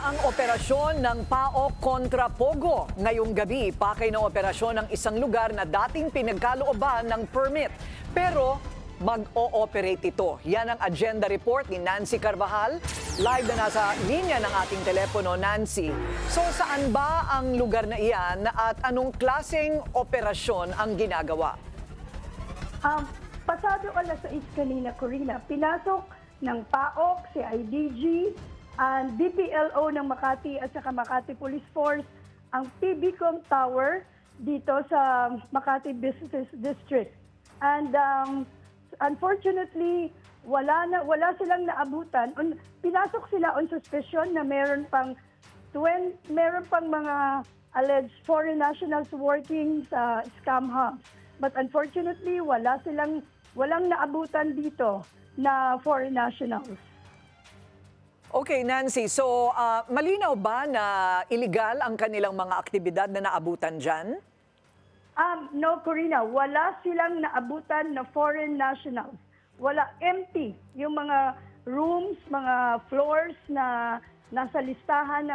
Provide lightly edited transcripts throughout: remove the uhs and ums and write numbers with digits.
ang operasyon ng PAOK kontra Pogo. Ngayong gabi, pakay ng operasyon ng isang lugar na dating pinagkalooban ng permit. Pero mag-o-operate ito. Yan ang agenda report ni Nancy Carvajal. Live na nasa linya ng ating telepono, Nancy. So saan ba ang lugar na iyan at anong klaseng operasyon ang ginagawa? Pasado alas 6 kanina, Corina, pinasok ng PAOK, CIDG, ang BPLO ng Makati at saka Makati Police Force ang PBCom Tower dito sa Makati Business District. And unfortunately, wala silang naabutan. Pinasok sila on suspicion na meron pang mga alleged foreign nationals working sa scam hubs. But unfortunately, walang naabutan dito na foreign nationals. Okay, Nancy. So, malinaw ba na illegal ang kanilang mga aktibidad na naabutan dyan? No, Corina. Wala silang naabutan na foreign nationals. Wala, empty. Yung mga rooms, mga floors na nasa listahan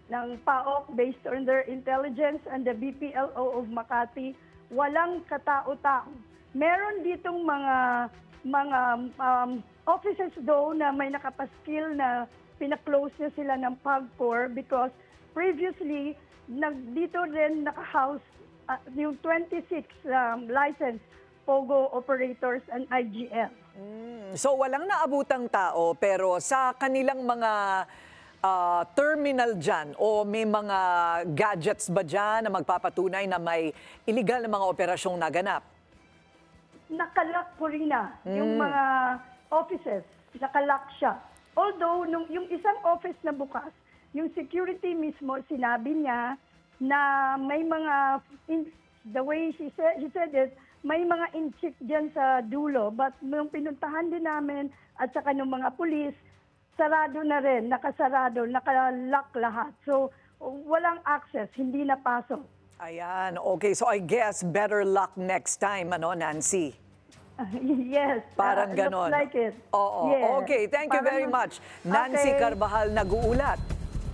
ng PAOK based on their intelligence and the BPLO of Makati, walang katao-tao. Meron ditong mga offices though na may nakapaskil na pina-close na sila ng PAGCOR because previously dito din naka-house yung 26 licensed POGO operators and IGL. So walang naabutang tao pero sa kanilang mga terminal dyan o may mga gadgets ba dyan na magpapatunay na may illegal na mga operasyong naganap? Nakalock po rin na yung mga offices. Nakalock siya. Although, yung isang office na bukas, yung security mismo, sinabi niya na may mga, the way she said it, may mga in-check dyan sa dulo. But nung pinuntahan din namin at saka ng mga pulis, sarado na rin, nakasarado, nakalock lahat. So, walang access, hindi napasok. Ayan, okay. So I guess better luck next time, Nancy? Yes. Parang ganon. Looks like it. Oo, yes. okay. Thank you very much. Nancy Carvajal, nag-uulat.